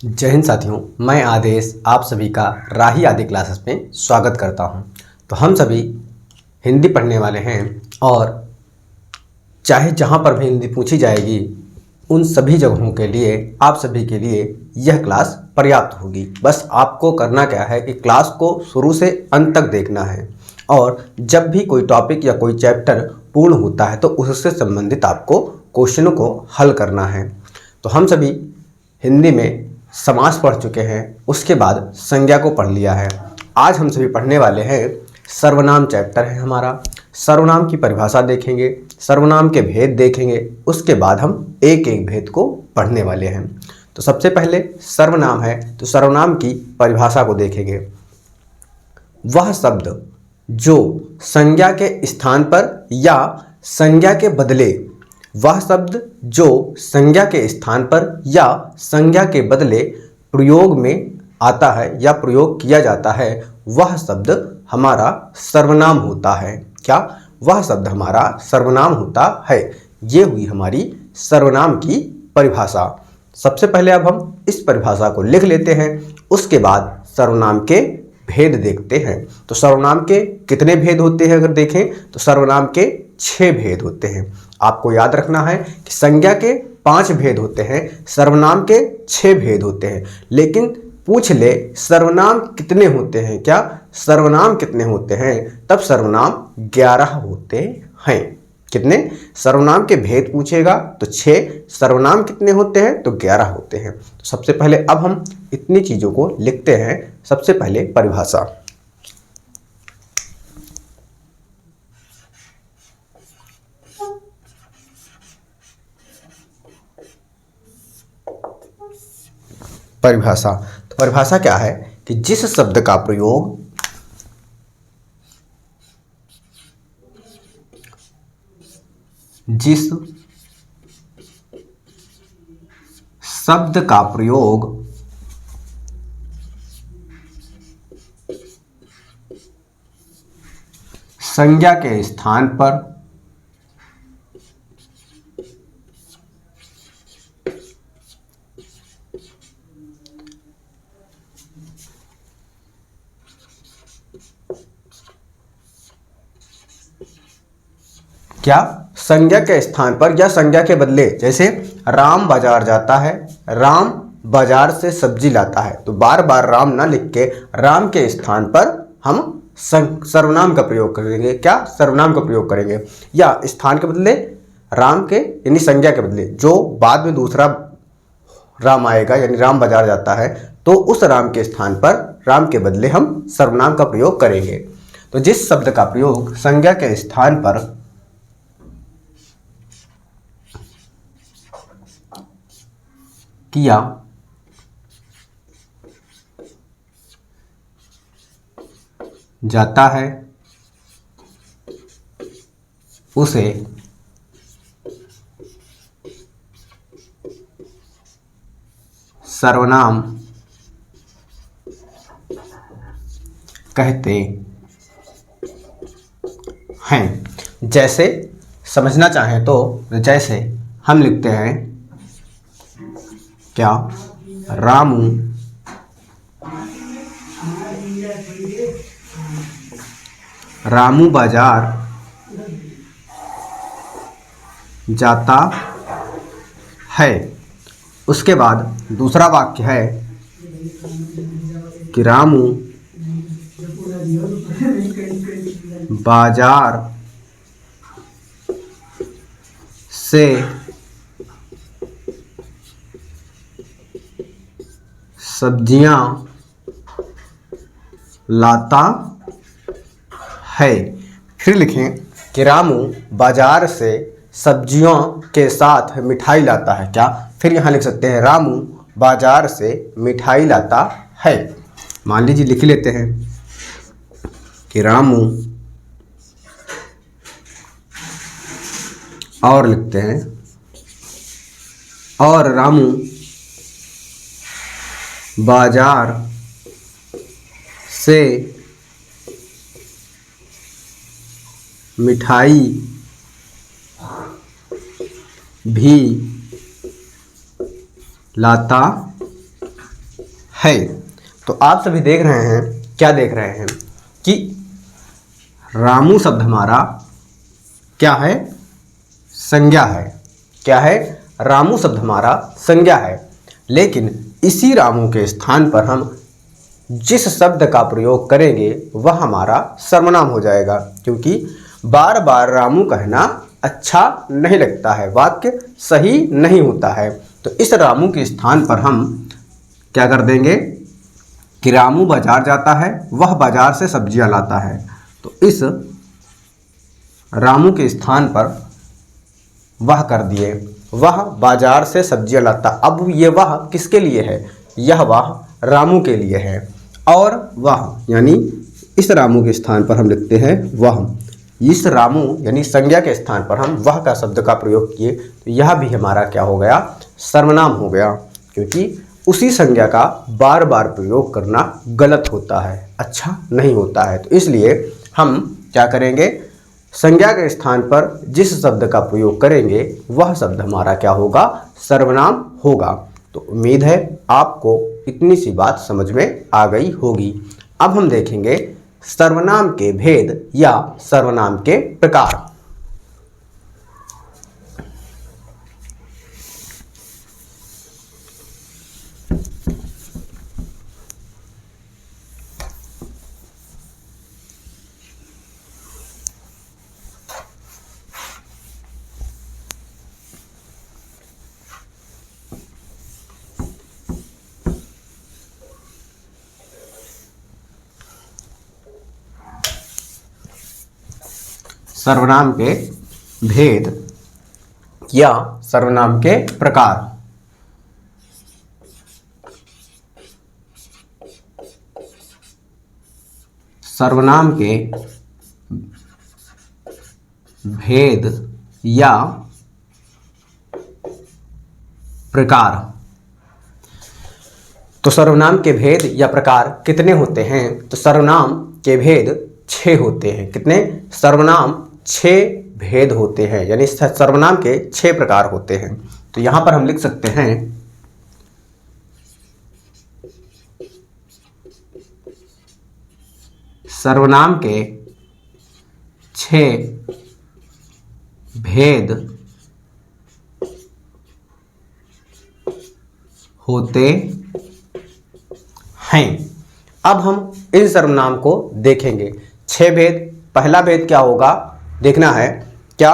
जय हिंद साथियों, मैं आदेश आप सभी का राही आदि क्लासेस में स्वागत करता हूं। तो हम सभी हिंदी पढ़ने वाले हैं और चाहे जहां पर भी हिंदी पूछी जाएगी उन सभी जगहों के लिए आप सभी के लिए यह क्लास पर्याप्त होगी। बस आपको करना क्या है कि क्लास को शुरू से अंत तक देखना है और जब भी कोई टॉपिक या कोई चैप्टर पूर्ण होता है तो उससे संबंधित आपको क्वेश्चनों को हल करना है। तो हम सभी हिंदी में समास पढ़ चुके हैं, उसके बाद संज्ञा को पढ़ लिया है। आज हम सभी पढ़ने वाले हैं सर्वनाम चैप्टर है हमारा। सर्वनाम की परिभाषा देखेंगे, सर्वनाम के भेद देखेंगे, उसके बाद हम एक एक भेद को पढ़ने वाले हैं। तो सबसे पहले सर्वनाम है, तो सर्वनाम की परिभाषा को देखेंगे। वह शब्द जो संज्ञा के स्थान पर या संज्ञा के बदले, वह शब्द जो संज्ञा के स्थान पर या संज्ञा के बदले प्रयोग में आता है या प्रयोग किया जाता है, वह शब्द हमारा सर्वनाम होता है। क्या? वह शब्द हमारा सर्वनाम होता है। ये हुई हमारी सर्वनाम की परिभाषा। सबसे पहले अब हम इस परिभाषा को लिख लेते हैं, उसके बाद सर्वनाम के भेद देखते हैं। तो सर्वनाम के कितने भेद होते हैं अगर देखें तो सर्वनाम के 6 भेद होते हैं। आपको याद रखना है कि संज्ञा के 5 भेद होते हैं, सर्वनाम के 6 भेद होते हैं। लेकिन पूछ ले सर्वनाम कितने होते हैं, क्या सर्वनाम कितने होते हैं, तब सर्वनाम 11 होते हैं। कितने? सर्वनाम के भेद पूछेगा तो 6, सर्वनाम कितने होते हैं तो 11 होते हैं। तो सबसे पहले अब हम इतनी चीज़ों को लिखते हैं। सबसे पहले परिभाषा। परिभाषा, तो परिभाषा क्या है कि जिस शब्द का प्रयोग संज्ञा के स्थान पर क्या संज्ञा के स्थान पर या संज्ञा के बदले, जैसे राम बाजार जाता है, राम बाजार से सब्जी लाता है, तो बार बार राम ना लिख के राम के स्थान पर हम सर्वनाम का प्रयोग करेंगे। क्या? सर्वनाम का प्रयोग करेंगे। या स्थान के बदले राम के यानी संज्ञा के बदले जो बाद में दूसरा राम आएगा, यानी राम बाजार जाता है, तो उस राम के स्थान पर राम के बदले हम सर्वनाम का प्रयोग करेंगे। तो जिस शब्द का प्रयोग संज्ञा के स्थान पर किया जाता है उसे सर्वनाम कहते हैं। जैसे समझना चाहें तो जैसे हम लिखते हैं क्या? रामू बाजार जाता है। उसके बाद दूसरा वाक्य है कि रामू बाजार से सब्जियां लाता है। फिर लिखें कि रामू बाजार से सब्जियों के साथ मिठाई लाता है। क्या? फिर यहाँ लिख सकते हैं रामू बाजार से मिठाई लाता है। मान लीजिए लिख लेते हैं कि रामू, और लिखते हैं और रामू बाजार से मिठाई भी लाता है। तो आप सभी देख रहे हैं, क्या देख रहे हैं कि रामू शब्द हमारा क्या है, संज्ञा है। क्या है, रामू शब्द हमारा संज्ञा है। लेकिन इसी रामू के स्थान पर हम जिस शब्द का प्रयोग करेंगे वह हमारा सर्वनाम हो जाएगा, क्योंकि बार बार रामू कहना अच्छा नहीं लगता है, वाक्य सही नहीं होता है। तो इस रामू के स्थान पर हम क्या कर देंगे कि रामू बाजार जाता है, वह बाजार से सब्जियां लाता है। तो इस रामू के स्थान पर वह कर दिए, वह बाजार से सब्जियां लाता। अब ये वह किसके लिए है, यह वह रामू के लिए है। और वह यानी इस रामू के स्थान पर हम लिखते हैं वह। इस रामू यानी संज्ञा के स्थान पर हम वह का शब्द का प्रयोग किए, तो यह भी हमारा क्या हो गया, सर्वनाम हो गया, क्योंकि उसी संज्ञा का बार बार प्रयोग करना गलत होता है, अच्छा नहीं होता है। तो इसलिए हम क्या करेंगे, संज्ञा के स्थान पर जिस शब्द का प्रयोग करेंगे वह शब्द हमारा क्या होगा, सर्वनाम होगा। तो उम्मीद है आपको इतनी सी बात समझ में आ गई होगी। अब हम देखेंगे सर्वनाम के भेद या सर्वनाम के प्रकार। सर्वनाम के भेद या सर्वनाम के प्रकार। सर्वनाम के भेद या प्रकार। तो सर्वनाम के भेद या प्रकार कितने होते हैं, तो सर्वनाम के भेद 6 होते हैं। कितने, सर्वनाम 6 भेद होते हैं, यानी सर्वनाम के 6 प्रकार होते हैं। तो यहां पर हम लिख सकते हैं सर्वनाम के 6 भेद होते हैं। अब हम इन सर्वनाम को देखेंगे। 6 भेद। पहला भेद क्या होगा, देखना है क्या,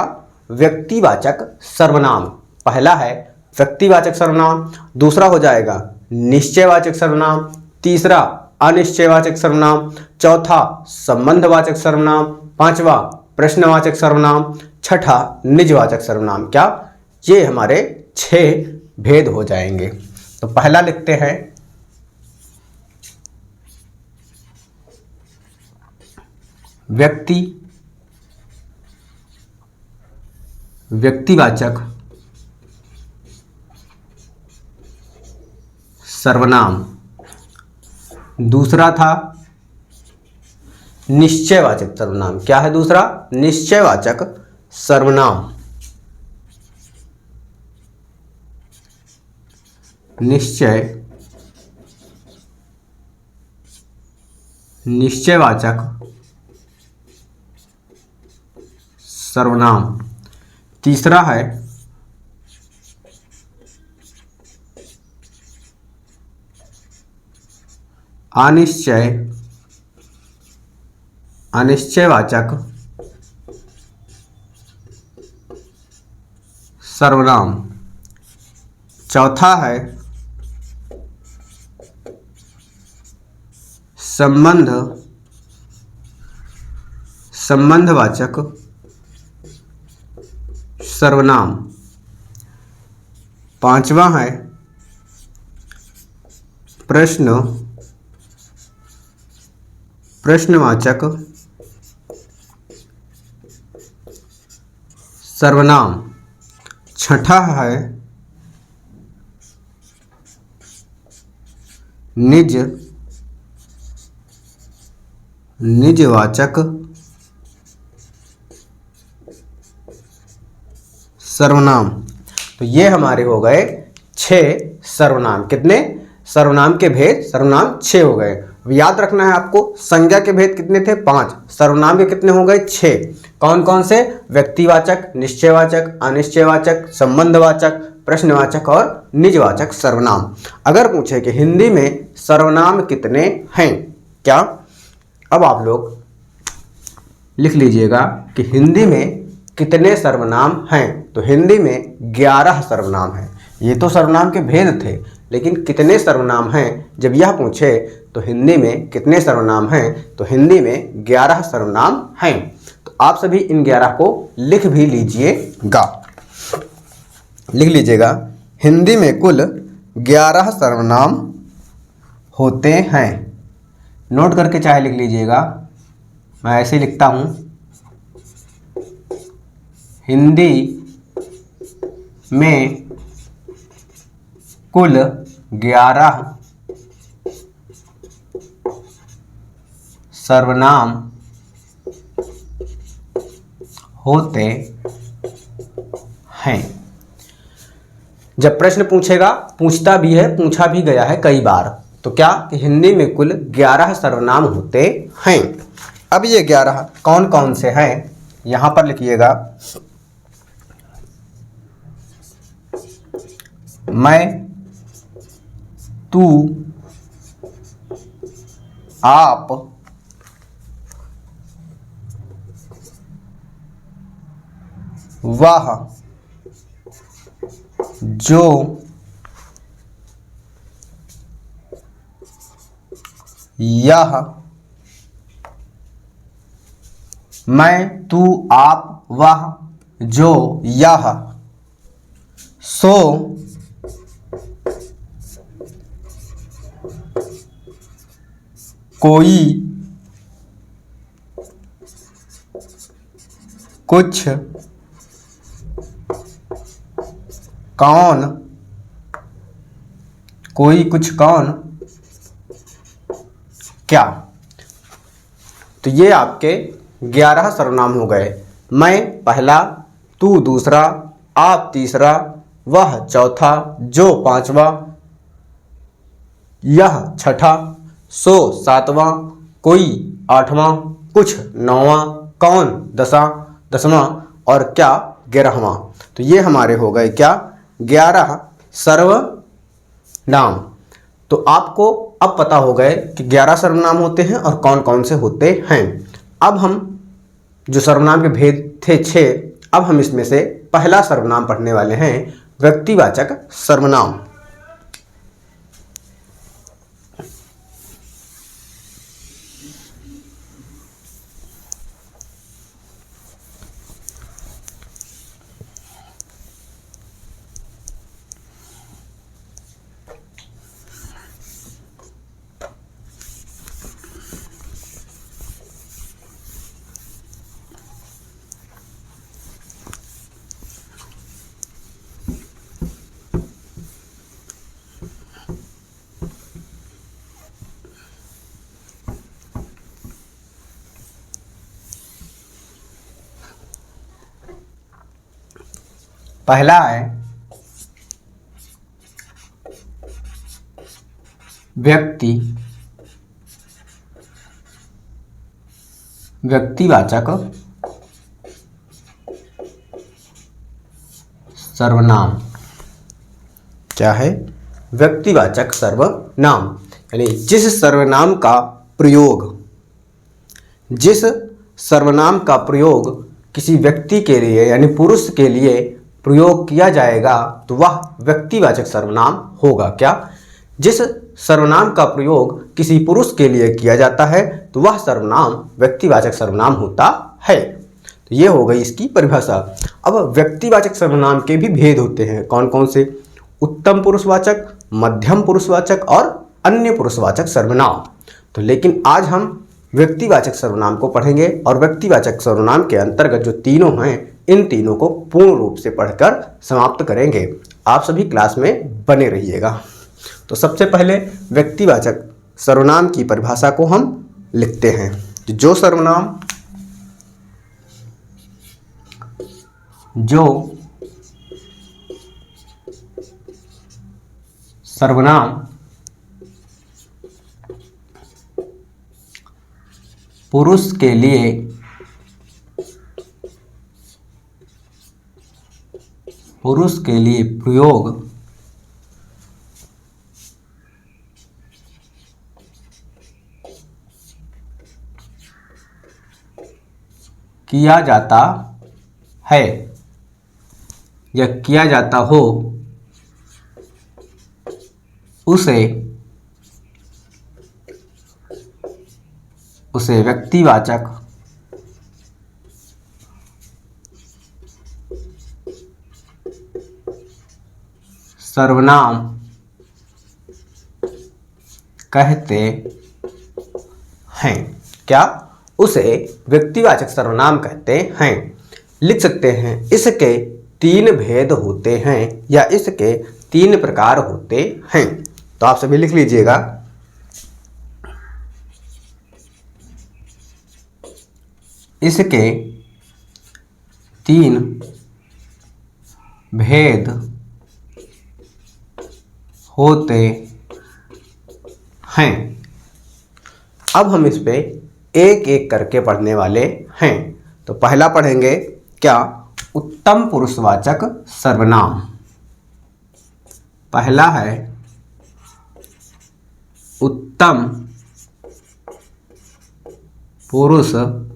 व्यक्तिवाचक सर्वनाम। पहला है व्यक्तिवाचक सर्वनाम, दूसरा हो जाएगा निश्चयवाचक सर्वनाम, तीसरा अनिश्चयवाचक सर्वनाम, चौथा संबंधवाचक सर्वनाम, पांचवा प्रश्नवाचक सर्वनाम, छठा निजवाचक सर्वनाम। क्या, ये हमारे 6 भेद हो जाएंगे। तो पहला लिखते हैं व्यक्तिवाचक सर्वनाम, दूसरा था निश्चयवाचक सर्वनाम। क्या है दूसरा, निश्चयवाचक सर्वनाम। निश्चयवाचक सर्वनाम। तीसरा है अनिश्चयवाचक सर्वनाम। चौथा है संबंधवाचक सर्वनाम। पांचवा है प्रश्नवाचक सर्वनाम। छठा है निजवाचक सर्वनाम। तो ये हमारे हो गए 6 सर्वनाम। कितने, सर्वनाम के भेद सर्वनाम 6 हो गए। अब याद रखना है आपको, संज्ञा के भेद कितने थे? 5। सर्वनाम के कितने हो गए? 6। कौन कौन से? व्यक्तिवाचक, निश्चयवाचक, अनिश्चयवाचक, संबंधवाचक, प्रश्नवाचक और निजवाचक सर्वनाम। अगर पूछे कि हिंदी में सर्वनाम कितने हैं क्या, अब आप लोग लिख लीजिएगा कि हिंदी में कितने सर्वनाम हैं। तो हिंदी में 11 सर्वनाम हैं। ये तो सर्वनाम के भेद थे, लेकिन कितने सर्वनाम हैं जब यह पूछे तो हिंदी में कितने सर्वनाम हैं, तो हिंदी में 11 सर्वनाम हैं। तो आप सभी इन 11 को लिख भी लीजिएगा। लिख लीजिएगा, हिंदी में कुल 11 सर्वनाम होते हैं। नोट करके चाहे लिख लीजिएगा, मैं ऐसे लिखता हूँ। हिंदी में कुल 11 सर्वनाम होते हैं। जब प्रश्न पूछेगा, पूछता भी है, पूछा भी गया है कई बार, तो क्या कि हिंदी में कुल 11 सर्वनाम होते हैं। अब ये 11 कौन कौन से हैं यहां पर लिखिएगा। मैं, तू, आप, वह, जो, यह, मैं, तू, आप, वह, जो, यह, सो, कोई, कुछ, कौन, कोई, कुछ, कौन, क्या। तो ये आपके 11 सर्वनाम हो गए। मैं पहला, तू दूसरा, आप तीसरा, वह चौथा, जो पांचवा, यह छठा, सो सातवां, कोई आठवां, कुछ नौवां, कौन दसवां और क्या 11वां। तो ये हमारे हो गए क्या? 11 सर्वनाम। तो आपको अब पता हो गए कि 11 सर्वनाम होते हैं और कौन कौन से होते हैं। अब हम जो सर्वनाम के भेद थे 6, अब हम इसमें से पहला सर्वनाम पढ़ने वाले हैं, व्यक्तिवाचक सर्वनाम। पहला है व्यक्तिवाचक सर्वनाम। क्या है? व्यक्तिवाचक सर्वनाम, यानी जिस सर्वनाम का प्रयोग किसी व्यक्ति के लिए यानी पुरुष के लिए प्रयोग किया जाएगा तो वह व्यक्तिवाचक सर्वनाम होगा। क्या? जिस सर्वनाम का प्रयोग किसी पुरुष के लिए किया जाता है तो वह सर्वनाम व्यक्तिवाचक सर्वनाम होता है। तो ये हो गई इसकी परिभाषा। अब व्यक्तिवाचक सर्वनाम के भी भेद होते हैं। कौन कौन से? उत्तम पुरुषवाचक, मध्यम पुरुषवाचक और अन्य पुरुषवाचक सर्वनाम। तो लेकिन आज हम व्यक्तिवाचक सर्वनाम को पढ़ेंगे और व्यक्तिवाचक सर्वनाम के अंतर्गत जो तीनों हैं, इन तीनों को पूर्ण रूप से पढ़कर समाप्त करेंगे। आप सभी क्लास में बने रहिएगा। तो सबसे पहले व्यक्तिवाचक सर्वनाम की परिभाषा को हम लिखते हैं। जो सर्वनाम पुरुष के लिए प्रयोग किया जाता है या किया जाता हो, उसे व्यक्तिवाचक सर्वनाम कहते हैं। क्या? उसे व्यक्तिवाचक सर्वनाम कहते हैं। लिख सकते हैं इसके 3 भेद होते हैं या इसके 3 प्रकार होते हैं। तो आप सभी लिख लीजिएगा। इसके 3 भेद होते हैं। अब हम इस पे एक एक करके पढ़ने वाले हैं। तो पहला पढ़ेंगे क्या? उत्तम पुरुषवाचक सर्वनाम। पहला है उत्तम पुरुषवाचक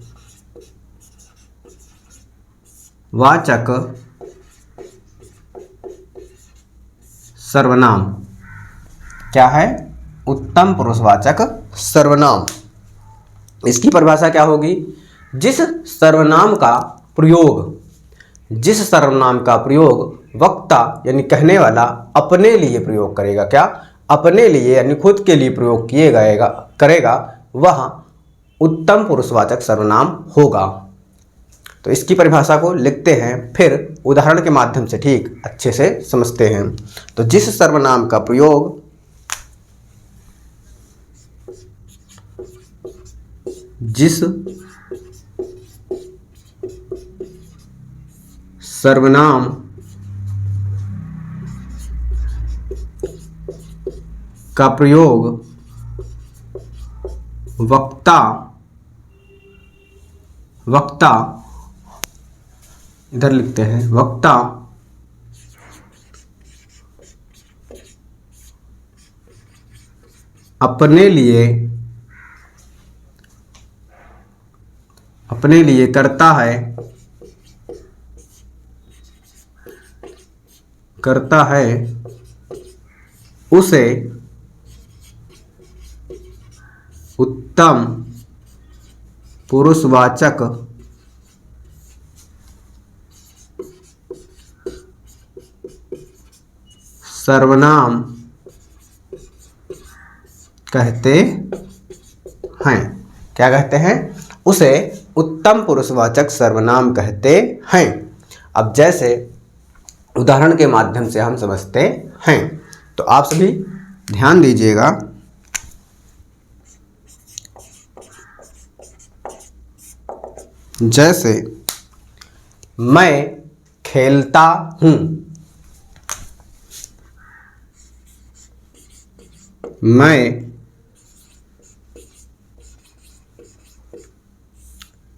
सर्वनाम। क्या है? उत्तम पुरुषवाचक सर्वनाम। इसकी परिभाषा क्या होगी? जिस सर्वनाम का प्रयोग वक्ता यानी कहने वाला अपने लिए प्रयोग करेगा। क्या? अपने लिए यानी खुद के लिए प्रयोग करेगा, वह उत्तम पुरुषवाचक सर्वनाम होगा। तो इसकी परिभाषा को लिखते हैं, फिर उदाहरण के माध्यम से ठीक अच्छे से समझते हैं। तो जिस सर्वनाम का प्रयोग वक्ता इधर लिखते हैं, वक्ता अपने लिए करता है उसे उत्तम पुरुषवाचक सर्वनाम कहते हैं। क्या कहते हैं? उसे उत्तम पुरुषवाचक सर्वनाम कहते हैं। अब जैसे उदाहरण के माध्यम से हम समझते हैं, तो आप सभी ध्यान दीजिएगा। जैसे मैं खेलता हूँ, मैं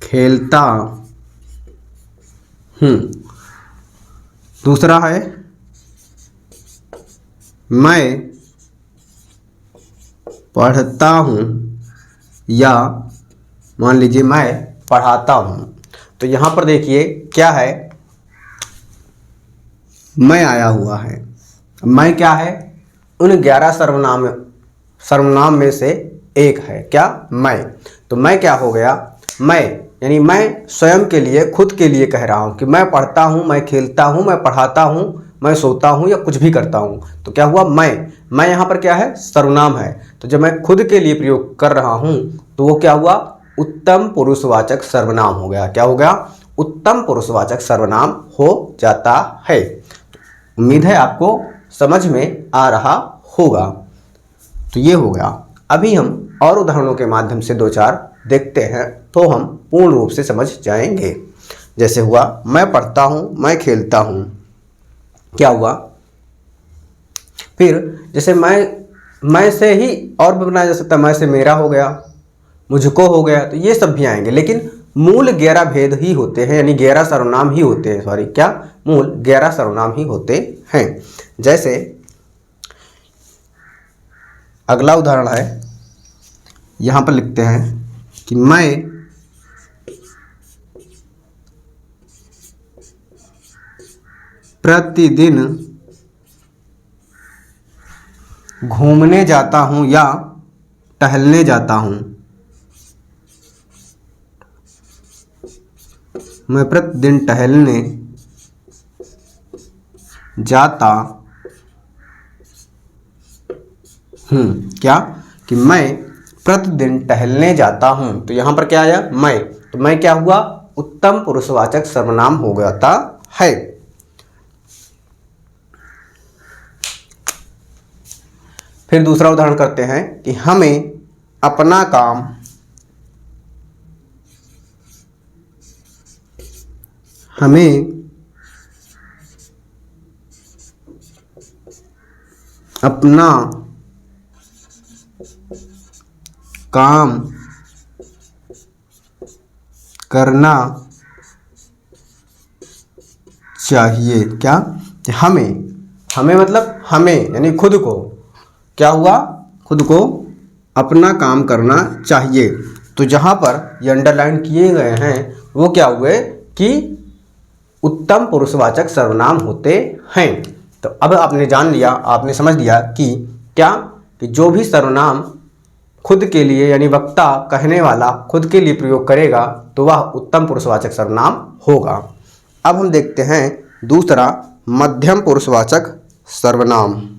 खेलता हूँ। दूसरा है मैं पढ़ता हूँ या मान लीजिए मैं पढ़ाता हूँ। तो यहाँ पर देखिए क्या है, मैं आया हुआ है। मैं क्या है? उन 11 सर्वनाम में से एक है। क्या? मैं। तो मैं क्या हो गया? मैं यानी मैं स्वयं के लिए, खुद के लिए कह रहा हूँ कि मैं पढ़ता हूँ, मैं खेलता हूँ, मैं पढ़ाता हूँ, मैं सोता हूँ या कुछ भी करता हूँ। तो क्या हुआ? मैं यहाँ पर क्या है? सर्वनाम है। तो जब मैं खुद के लिए प्रयोग कर रहा हूँ तो वो क्या हुआ? उत्तम पुरुषवाचक सर्वनाम हो गया। क्या हो गया? उत्तम पुरुषवाचक सर्वनाम हो जाता है। उम्मीद है आपको समझ में आ रहा होगा। तो ये हो गया। अभी हम और उदाहरणों के माध्यम से 2-4 देखते हैं तो हम पूर्ण रूप से समझ जाएंगे। जैसे हुआ मैं पढ़ता हूँ, मैं खेलता हूँ। क्या हुआ? फिर जैसे मैं से ही और भी बनाया जा सकता है। मैं से मेरा हो गया, मुझको हो गया, तो ये सब भी आएंगे, लेकिन मूल 11 भेद ही होते हैं, यानी 11 सर्वनाम ही होते हैं, सॉरी क्या, मूल 11 सर्वनाम ही होते हैं। जैसे अगला उदाहरण है, यहाँ पर लिखते हैं कि मैं प्रतिदिन घूमने जाता हूँ या टहलने जाता हूँ। मैं प्रतिदिन टहलने जाता हूँ। क्या कि मैं प्रतिदिन टहलने जाता हूँ, तो यहाँ पर क्या आया, मैं, तो मैं क्या हुआ, उत्तम पुरुषवाचक सर्वनाम हो जाता है। फिर दूसरा उदाहरण करते हैं कि हमें अपना काम करना चाहिए। क्या कि हमें मतलब हमें यानी खुद को, क्या हुआ, खुद को अपना काम करना चाहिए। तो जहाँ पर ये अंडरलाइन किए गए हैं वो क्या हुए कि उत्तम पुरुषवाचक सर्वनाम होते हैं। तो अब आपने जान लिया, आपने समझ लिया कि क्या, कि जो भी सर्वनाम खुद के लिए यानी वक्ता कहने वाला खुद के लिए प्रयोग करेगा तो वह उत्तम पुरुषवाचक सर्वनाम होगा। अब हम देखते हैं दूसरा मध्यम पुरुषवाचक सर्वनाम।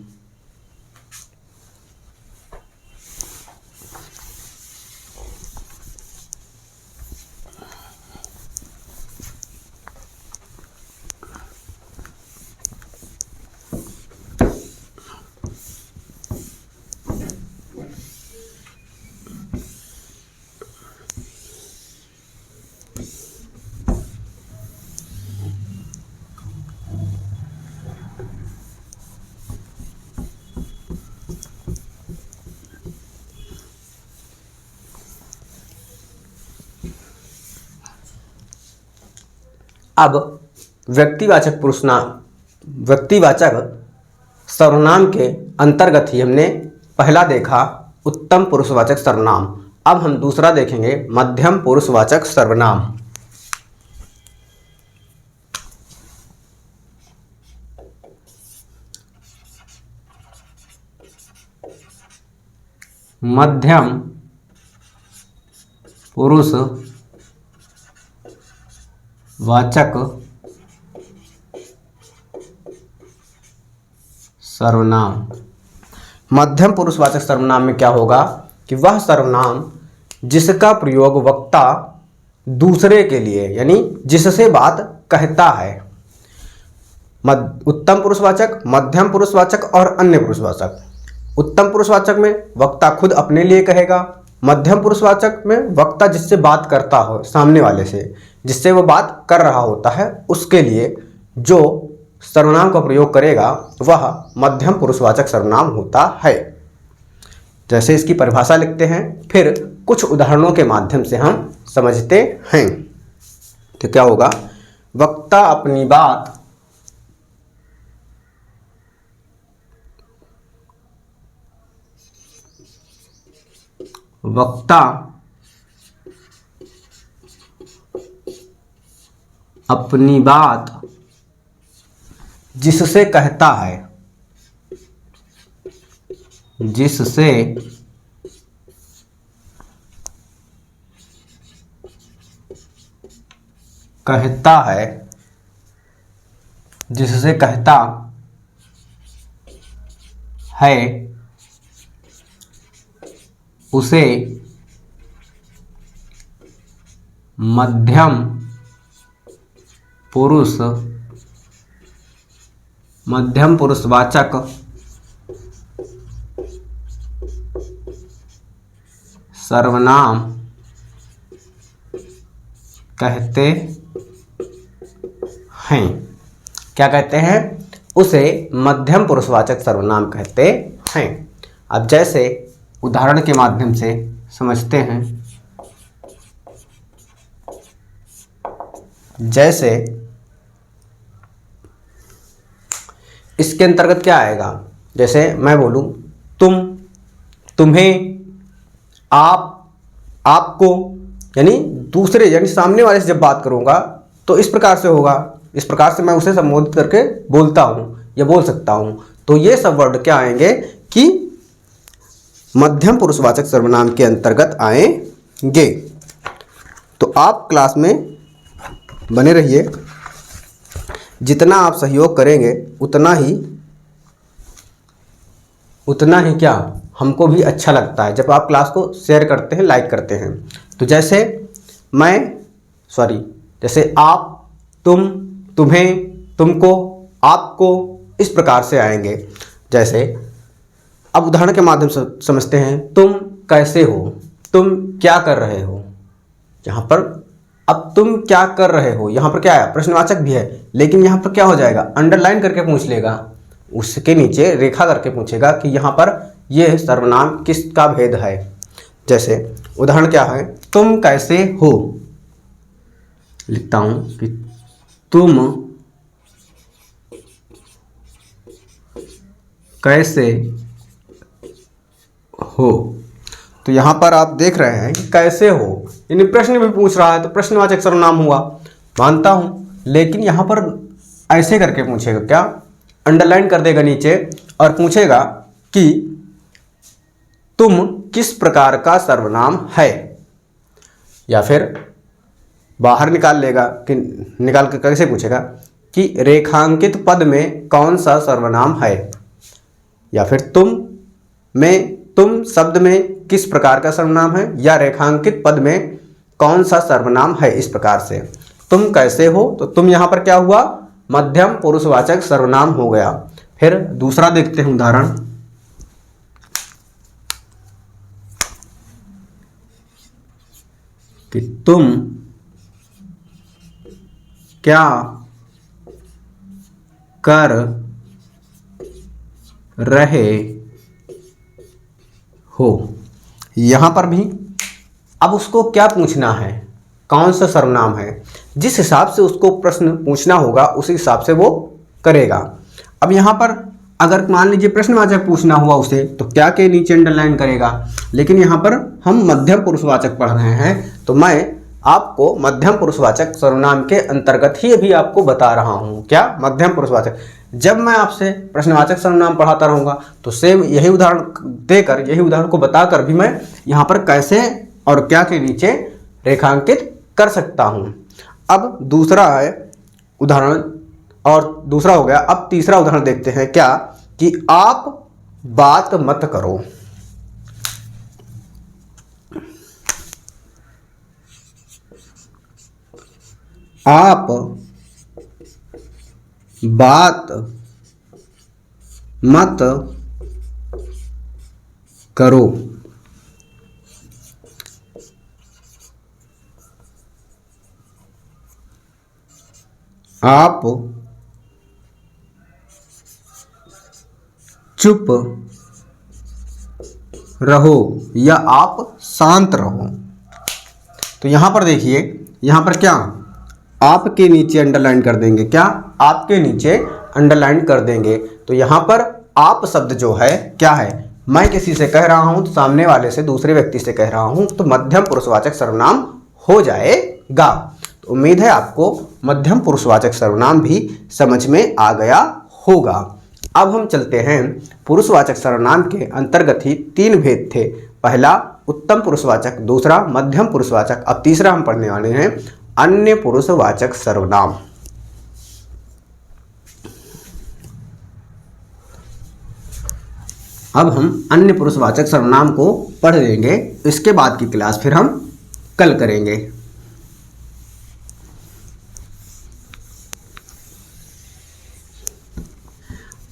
अब व्यक्तिवाचक सर्वनाम के अंतर्गत ही हमने पहला देखा उत्तम पुरुषवाचक सर्वनाम। अब हम दूसरा देखेंगे मध्यम पुरुषवाचक सर्वनाम। मध्यम पुरुषवाचक सर्वनाम। मध्यम पुरुषवाचक सर्वनाम में क्या होगा कि वह सर्वनाम जिसका प्रयोग वक्ता दूसरे के लिए यानी जिससे बात कहता है। उत्तम पुरुषवाचक, मध्यम पुरुषवाचक और अन्य पुरुषवाचक। उत्तम पुरुषवाचक में वक्ता खुद अपने लिए कहेगा, मध्यम पुरुषवाचक में वक्ता जिससे बात करता हो, सामने वाले से जिससे वो बात कर रहा होता है उसके लिए जो सर्वनाम का प्रयोग करेगा वह मध्यम पुरुषवाचक सर्वनाम होता है। जैसे इसकी परिभाषा लिखते हैं, फिर कुछ उदाहरणों के माध्यम से हम समझते हैं। तो क्या होगा, वक्ता अपनी बात जिससे कहता है, जिससे कहता है उसे मध्यम पुरुषवाचक सर्वनाम कहते हैं। क्या कहते हैं, उसे मध्यम पुरुषवाचक सर्वनाम कहते हैं। अब जैसे उदाहरण के माध्यम से समझते हैं जैसे इसके अंतर्गत क्या आएगा, जैसे मैं बोलूं तुम, तुम्हें, आप, आपको, यानी दूसरे यानी सामने वाले से जब बात करूंगा तो इस प्रकार से होगा, इस प्रकार से मैं उसे संबोधित करके बोलता हूं या बोल सकता हूं। तो ये सब वर्ड क्या आएंगे कि मध्यम पुरुषवाचक सर्वनाम के अंतर्गत आएंगे। तो आप क्लास में बने रहिए, जितना आप सहयोग करेंगे उतना ही क्या हमको भी अच्छा लगता है जब आप क्लास को शेयर करते हैं, लाइक करते हैं। तो जैसे जैसे आप, तुम, तुम्हें, तुमको, आपको, इस प्रकार से आएंगे। जैसे अब उदाहरण के माध्यम से समझते हैं। तुम कैसे हो, तुम क्या कर रहे हो। यहाँ पर अब तुम क्या कर रहे हो, यहाँ पर क्या है, प्रश्नवाचक भी है, लेकिन यहाँ पर क्या हो जाएगा, अंडरलाइन करके पूछ लेगा, उसके नीचे रेखा करके पूछेगा कि यहाँ पर यह सर्वनाम किसका भेद है। जैसे उदाहरण क्या है, तुम कैसे हो, लिखता हूं कि तुम कैसे हो। तो यहां पर आप देख रहे हैं कि कैसे हो यानी प्रश्न भी पूछ रहा है, तो प्रश्नवाचक सर्वनाम हुआ, मानता हूं। लेकिन यहां पर ऐसे करके पूछेगा, क्या, अंडरलाइन कर देगा नीचे और पूछेगा कि तुम किस प्रकार का सर्वनाम है, या फिर बाहर निकाल लेगा कि निकाल कर कैसे पूछेगा कि रेखांकित पद में कौन सा सर्वनाम है, या फिर तुम शब्द में किस प्रकार का सर्वनाम है, या रेखांकित पद में कौन सा सर्वनाम है। इस प्रकार से तुम कैसे हो, तो तुम यहां पर क्या हुआ, मध्यम पुरुषवाचक सर्वनाम हो गया। फिर दूसरा देखते हैं उदाहरण कि तुम क्या कर रहे हो। यहां पर भी अब उसको क्या पूछना है, कौन सा सर्वनाम है, जिस हिसाब से उसको प्रश्न पूछना होगा उसी हिसाब से वो करेगा। अब यहां पर अगर मान लीजिए प्रश्नवाचक पूछना हुआ उसे, तो क्या के नीचे अंडरलाइन करेगा। लेकिन यहां पर हम मध्यम पुरुषवाचक पढ़ रहे हैं, तो मैं आपको मध्यम पुरुषवाचक सर्वनाम के अंतर्गत ही अभी आपको बता रहा हूं। क्या, मध्यम पुरुषवाचक। जब मैं आपसे प्रश्नवाचक सर्वनाम पढ़ाता रहूंगा तो सेम यही उदाहरण देकर, यही उदाहरण को बताकर भी मैं यहाँ पर कैसे और क्या के नीचे रेखांकित कर सकता हूँ। अब दूसरा है उदाहरण, और दूसरा हो गया। अब तीसरा उदाहरण देखते हैं, क्या, कि आप बात मत करो। आप बात मत करो। आप चुप रहो, या आप शांत रहो। तो यहां पर देखिए, यहां पर क्या, आपके नीचे अंडरलाइन कर देंगे, क्या, आपके नीचे अंडरलाइन कर देंगे। तो यहां पर आप शब्द जो है क्या है, मैं किसी से कह रहा हूं, तो सामने वाले से, दूसरे व्यक्ति से कह रहा हूं, तो मध्यम पुरुषवाचक सर्वनाम हो जाएगा। तो उम्मीद है आपको मध्यम पुरुषवाचक सर्वनाम भी समझ में आ गया होगा। अब हम चलते हैं, पुरुषवाचक सर्वनाम के अंतर्गत ही 3 भेद थे। पहला उत्तम पुरुषवाचक, दूसरा मध्यम पुरुषवाचक, अब तीसरा हम पढ़ने वाले हैं अन्य पुरुषवाचक सर्वनाम। अब हम अन्य पुरुषवाचक सर्वनाम को पढ़ लेंगे, इसके बाद की क्लास फिर हम कल करेंगे।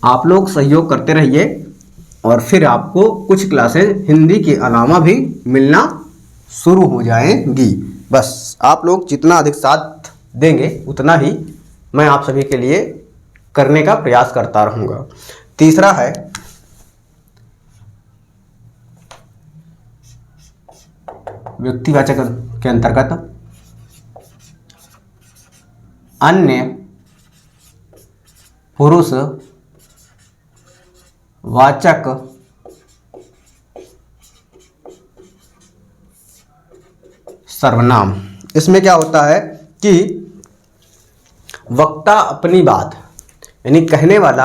आप लोग सहयोग करते रहिए, और फिर आपको कुछ क्लासेस हिंदी के अलावा भी मिलना शुरू हो जाएंगी। बस आप लोग जितना अधिक साथ देंगे उतना ही मैं आप सभी के लिए करने का प्रयास करता रहूँगा। तीसरा है व्यक्तिवाचक के अंतर्गत अन्य पुरुष वाचक सर्वनाम। इसमें क्या होता है कि वक्ता अपनी बात यानी कहने वाला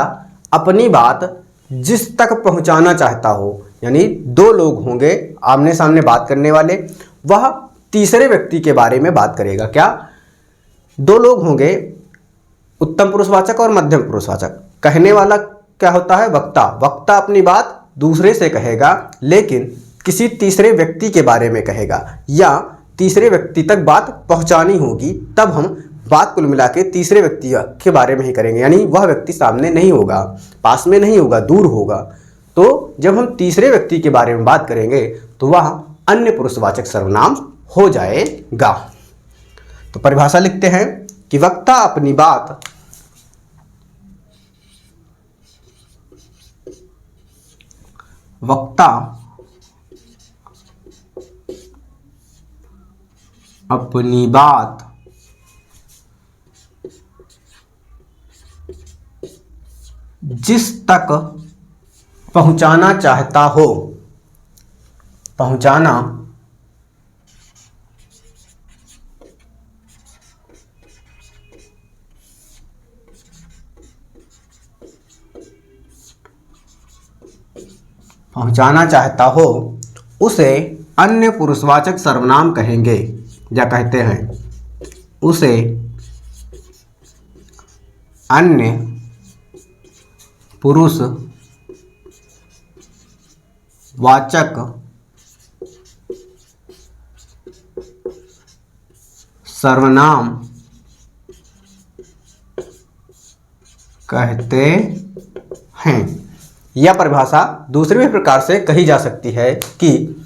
अपनी बात जिस तक पहुंचाना चाहता हो, यानी दो लोग होंगे आमने सामने बात करने वाले, वह तीसरे व्यक्ति के बारे में बात करेगा। क्या? दो लोग होंगे, उत्तम पुरुषवाचक और मध्यम पुरुषवाचक। कहने वाला क्या होता है? वक्ता। वक्ता अपनी बात दूसरे से कहेगा, लेकिन किसी तीसरे व्यक्ति के बारे में कहेगा या तीसरे व्यक्ति तक बात पहुंचानी होगी, तब हम बात कुल मिला के तीसरे व्यक्ति के बारे में ही करेंगे। यानी वह व्यक्ति सामने नहीं होगा, पास में नहीं होगा, दूर होगा। तो जब हम तीसरे व्यक्ति के बारे में बात करेंगे तो वह अन्य पुरुषवाचक सर्वनाम हो जाएगा। तो परिभाषा लिखते हैं कि वक्ता अपनी बात जिस तक पहुंचाना चाहता हो, पहुंचाना चाहता हो, उसे अन्य पुरुषवाचक सर्वनाम कहेंगे या कहते हैं। उसे अन्य पुरुषवाचक सर्वनाम कहते हैं। यह परिभाषा दूसरे भी प्रकार से कही जा सकती है कि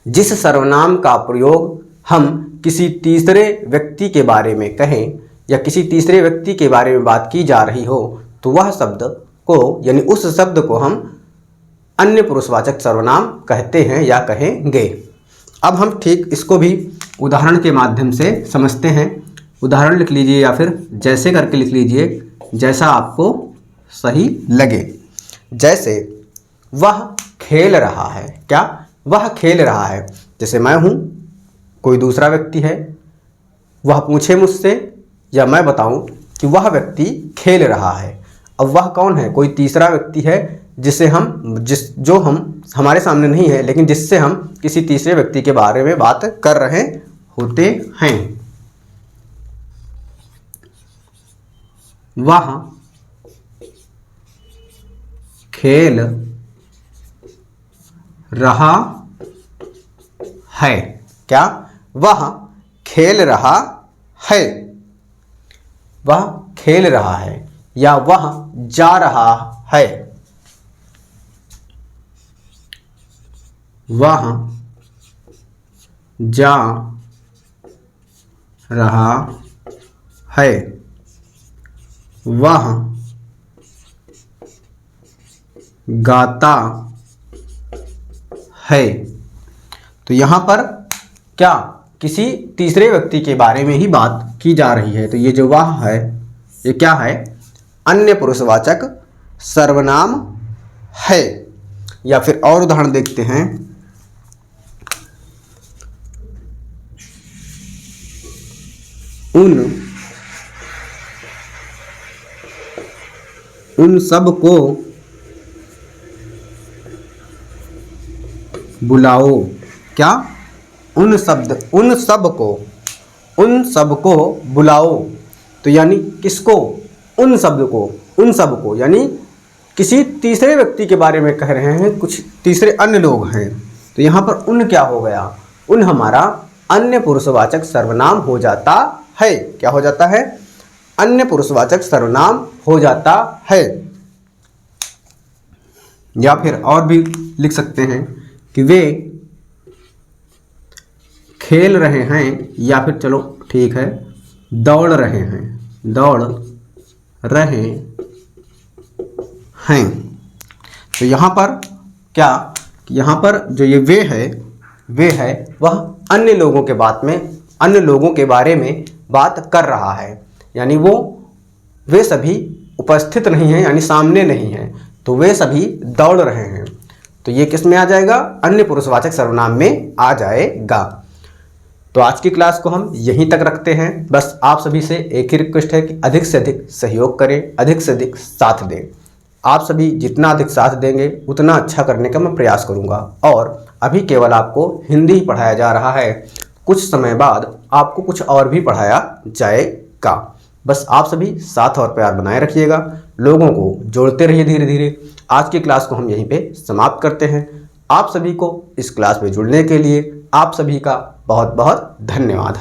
जिस सर्वनाम का प्रयोग हम किसी तीसरे व्यक्ति के बारे में कहें या किसी तीसरे व्यक्ति के बारे में बात की जा रही हो, तो वह शब्द को यानी उस शब्द को हम अन्य पुरुषवाचक सर्वनाम कहते हैं या कहेंगे। अब हम ठीक इसको भी उदाहरण के माध्यम से समझते हैं। उदाहरण लिख लीजिए या फिर जैसे करके लिख लीजिए, जैसा आपको सही लगे। जैसे वह खेल रहा है। क्या? वह खेल रहा है। जैसे मैं हूँ, कोई दूसरा व्यक्ति है, वह पूछे मुझसे या मैं बताऊं कि वह व्यक्ति खेल रहा है। अब वह कौन है? कोई तीसरा व्यक्ति है जो हमारे सामने नहीं है, लेकिन जिससे हम किसी तीसरे व्यक्ति के बारे में बात कर रहे होते हैं। वह खेल रहा है। क्या? वह खेल रहा है। वह खेल रहा है या वह जा रहा है। वह जा रहा है। वह गाता है। तो यहाँ पर क्या किसी तीसरे व्यक्ति के बारे में ही बात की जा रही है। तो ये जो वह है, ये क्या है? अन्य पुरुषवाचक सर्वनाम है। या फिर और उदाहरण देखते हैं। उन सब को बुलाओ। क्या? उन सब को बुलाओ। तो यानी किसको? उन सब को यानी किसी तीसरे व्यक्ति के बारे में कह रहे हैं, कुछ तीसरे अन्य लोग हैं। तो यहाँ पर उन क्या हो गया? उन हमारा अन्य पुरुषवाचक सर्वनाम हो जाता है। क्या हो जाता है? अन्य पुरुषवाचक सर्वनाम हो जाता है। या फिर और भी लिख सकते हैं कि वे खेल रहे हैं, या फिर चलो ठीक है, दौड़ रहे हैं। तो यहाँ पर क्या, यहाँ पर जो ये वे है वह अन्य लोगों के बारे में बात कर रहा है। यानी वे सभी उपस्थित नहीं हैं, यानी सामने नहीं हैं, तो वे सभी दौड़ रहे हैं। तो ये किस में आ जाएगा? अन्य पुरुषवाचक सर्वनाम में आ जाएगा। तो आज की क्लास को हम यहीं तक रखते हैं। बस आप सभी से एक ही रिक्वेस्ट है कि अधिक से अधिक सहयोग करें, अधिक से अधिक साथ दें। आप सभी जितना अधिक साथ देंगे उतना अच्छा करने का मैं प्रयास करूंगा। और अभी केवल आपको हिंदी ही पढ़ाया जा रहा है, कुछ समय बाद आपको कुछ और भी पढ़ाया जाएगा। बस आप सभी साथ और प्यार बनाए रखिएगा, लोगों को जोड़ते रहिए धीरे धीरे। आज की क्लास को हम यहीं पे समाप्त करते हैं। आप सभी को इस क्लास में जुड़ने के लिए आप सभी का बहुत बहुत धन्यवाद।